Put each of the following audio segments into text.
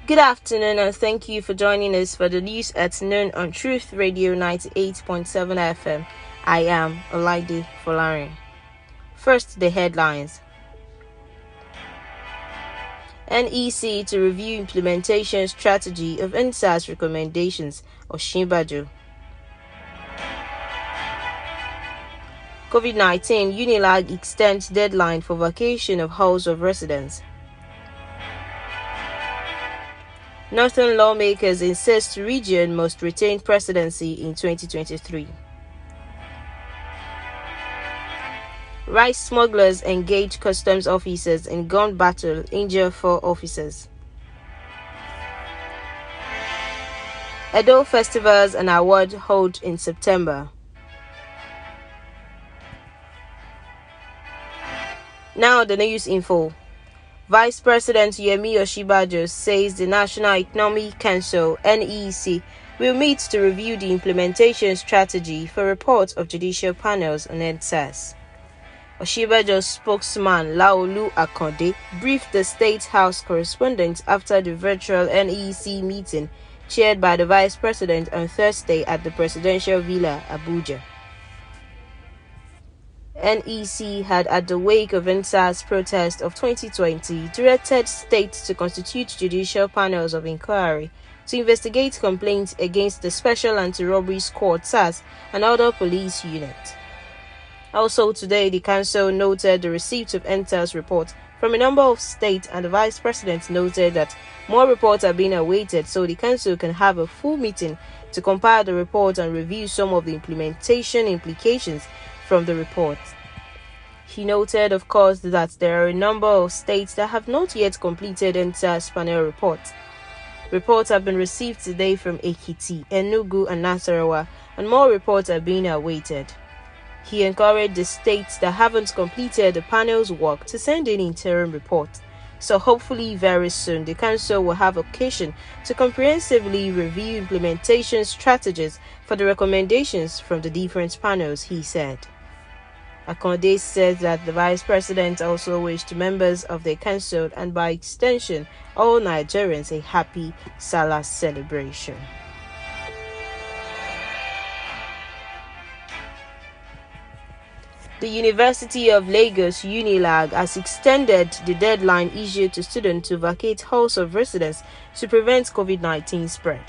Good afternoon and thank you for joining us for the news at noon on Truth Radio 98.7 FM. I am Olaide Folarin. First, the headlines. NEC to review implementation strategy of NSAS recommendations, Osinbajo. COVID-19, Unilag extends deadline for vacation of House of Residence. Northern lawmakers insist region must retain presidency in 2023. Rice smugglers engage customs officers in gun battle, injure 4 officers. Edo festivals and award hold in September. Now the news info. Vice President Yemi Osinbajo says the National Economic Council (NEC) will meet to review the implementation strategy for reports of judicial panels on NSAS. Osinbajo's spokesman Laolu Akande briefed the State House correspondents after the virtual NEC meeting chaired by the Vice President on Thursday at the Presidential Villa, Abuja. NEC had, at the wake of NSAS protest of 2020, directed states to constitute judicial panels of inquiry to investigate complaints against the Special Anti-Robbery Squad (SAS) and other police units. Also today, the Council noted the receipt of NSAS reports from a number of states, and the Vice President noted that more reports are being awaited so the Council can have a full meeting to compile the report and review some of the implementation implications from the report. He noted, of course, that there are a number of states that have not yet completed NSAS panel reports. Reports have been received today from Ekiti, Enugu, and Nasarawa, and more reports are being awaited. He encouraged the states that haven't completed the panel's work to send in interim reports. So hopefully very soon the Council will have occasion to comprehensively review implementation strategies for the recommendations from the different panels, he said. Akande said that the Vice President also wished members of the Council and by extension all Nigerians a happy Salah celebration. The University of Lagos Unilag has extended the deadline issued to students to vacate halls of residence to prevent COVID-19 spread.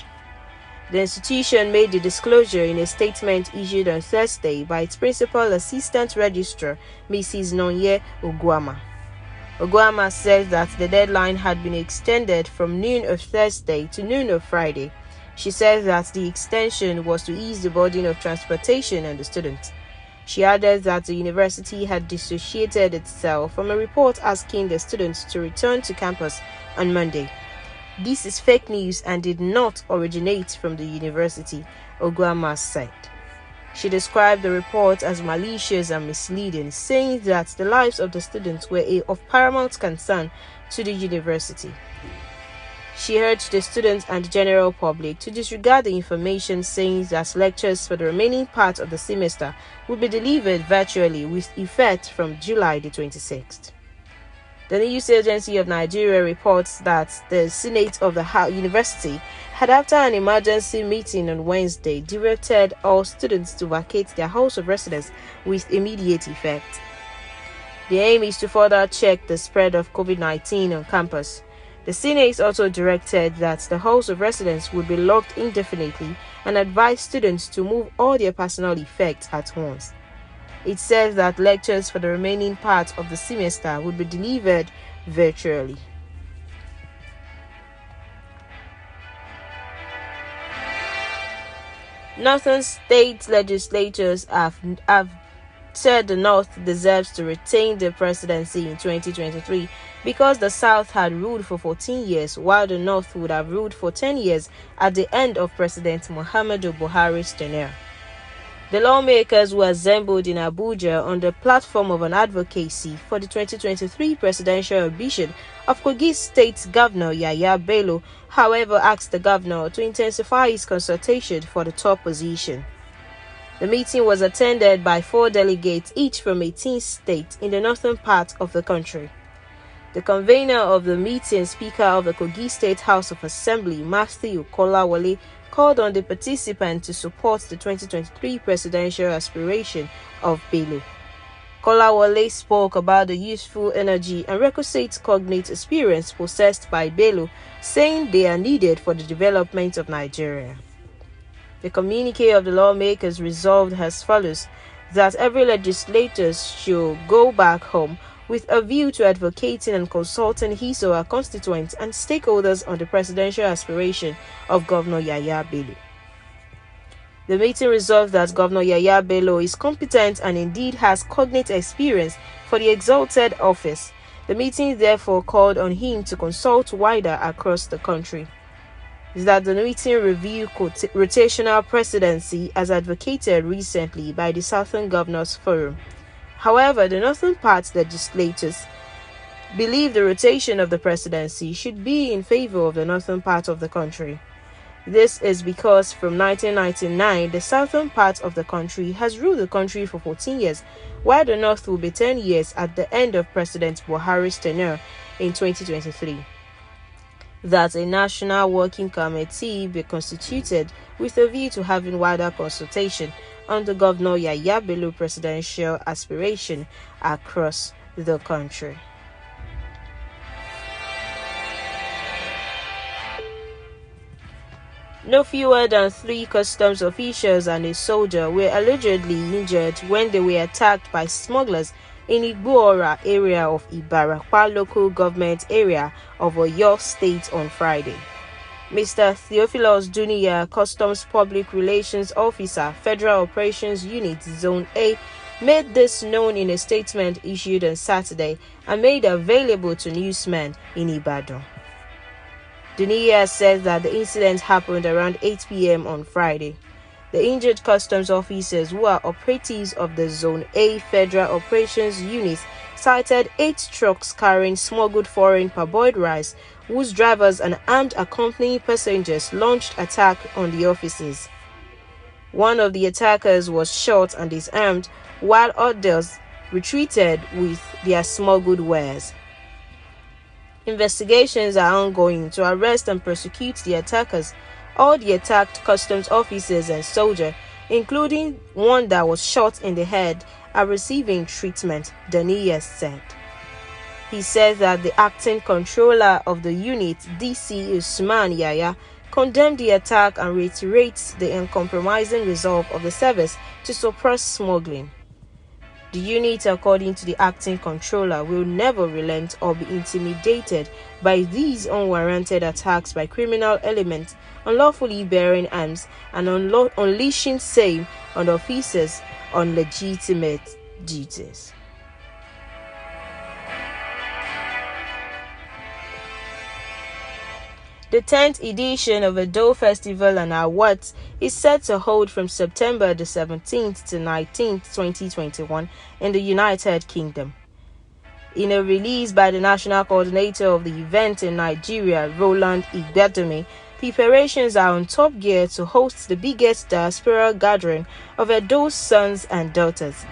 The institution made the disclosure in a statement issued on Thursday by its Principal Assistant Registrar, Mrs. Nonye Ogwama. Ogwama said that the deadline had been extended from noon of Thursday to noon of Friday. She said that the extension was to ease the burden of transportation on the students. She added that the university had dissociated itself from a report asking the students to return to campus on Monday. This is fake news and did not originate from the university, Ogwama said. She described the report as malicious and misleading, saying that the lives of the students were of paramount concern to the university. She urged the students and the general public to disregard the information, saying that lectures for the remaining part of the semester will be delivered virtually with effect from July the 26th. The News Agency of Nigeria reports that the Senate of the University had, after an emergency meeting on Wednesday, directed all students to vacate their house of residence with immediate effect. The aim is to further check the spread of COVID-19 on campus. The Senate also directed that the house of residence would be locked indefinitely and advised students to move all their personal effects at once. It says that lectures for the remaining part of the semester would be delivered virtually. Northern state legislatures have said the North deserves to retain the presidency in 2023 because the South had ruled for 14 years while the North would have ruled for 10 years at the end of President Muhammadu Buhari's tenure. The lawmakers were assembled in Abuja on the platform of an advocacy for the 2023 presidential ambition of Kogi State Governor Yahaya Bello, however, asked the governor to intensify his consultation for the top position. The meeting was attended by 4 delegates, each from 18 states in the northern part of the country. The convener of the meeting, Speaker of the Kogi State House of Assembly, Matthew Kolawole, called on the participants to support the 2023 presidential aspiration of Bello. Kolawole spoke about the useful energy and requisite cognate experience possessed by Bello, saying they are needed for the development of Nigeria. The communique of the lawmakers resolved as follows: that every legislator should go back home with a view to advocating and consulting his or her constituents and stakeholders on the presidential aspiration of Governor Yahaya Bello. The meeting resolved that Governor Yahaya Bello is competent and indeed has cognate experience for the exalted office. The meeting therefore called on him to consult wider across the country. Is that the meeting review rotational presidency as advocated recently by the Southern Governors Forum. However, the Northern Part legislators believe the rotation of the presidency should be in favor of the northern part of the country. This is because from 1999, the southern part of the country has ruled the country for 14 years, while the north will be 10 years at the end of President Buhari's tenure in 2023. That a national working committee be constituted with a view to having wider consultation on the Governor Yahaya Bello presidential aspiration across the country. No fewer than 3 customs officials and a soldier were allegedly injured when they were attacked by smugglers in Igboora area of Ibarakwa local government area of Oyo State on Friday. Mr. Theophilus Duniya, Customs Public Relations Officer, Federal Operations Unit, Zone A, made this known in a statement issued on Saturday and made available to newsmen in Ibadan. Duniya said that the incident happened around 8 p.m. on Friday. The injured customs officers, who are operatives of the Zone A Federal Operations Unit, cited 8 trucks carrying smuggled foreign parboiled rice, whose drivers and armed accompanying passengers launched attack on the officers. One of the attackers was shot and disarmed, while others retreated with their smuggled wares. Investigations are ongoing to arrest and prosecute the attackers. All the attacked customs officers and soldiers, including one that was shot in the head, are receiving treatment, Duniya said. He said that the acting controller of the unit, DC Usman Yaya, condemned the attack and reiterates the uncompromising resolve of the service to suppress smuggling. The unit, according to the acting controller, will never relent or be intimidated by these unwarranted attacks by criminal elements unlawfully bearing arms and unleashing same on officers on legitimate duties. The 10th edition of Edo Festival and Awards is set to hold from September the 17th to 19th, 2021 in the United Kingdom. In a release by the national coordinator of the event in Nigeria, Roland Igbedeme, preparations are on top gear to host the biggest diaspora gathering of Edo's sons and daughters.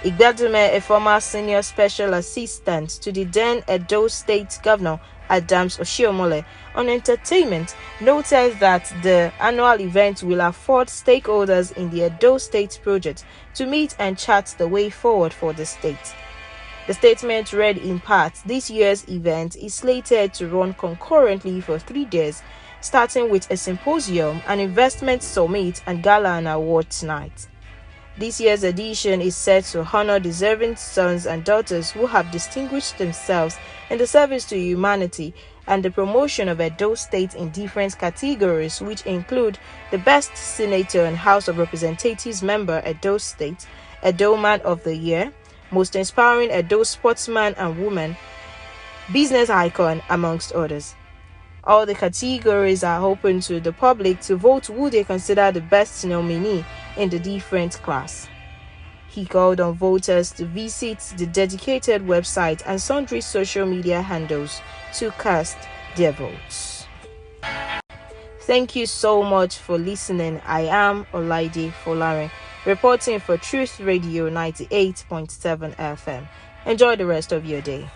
Igbedeme, a former senior special assistant to the then Edo State Governor Adams Oshiomhole on entertainment, noted that the annual event will afford stakeholders in the Edo State project to meet and chart the way forward for the state. The statement read in part, this year's event is slated to run concurrently for 3 days, starting with a symposium, an investment summit, and gala and awards night. This year's edition is set to honor deserving sons and daughters who have distinguished themselves in the service to humanity and the promotion of Edo State in different categories, which include the Best Senator and House of Representatives Member Edo State, Edo Man of the Year, Most Inspiring Edo Sportsman and Woman, Business Icon, amongst others. All the categories are open to the public to vote who they consider the best nominee in the different class. He called on voters to visit the dedicated website and sundry social media handles to cast their votes. Thank you so much for listening. I am Olaide Folarin, reporting for Truth Radio 98.7 FM. Enjoy the rest of your day.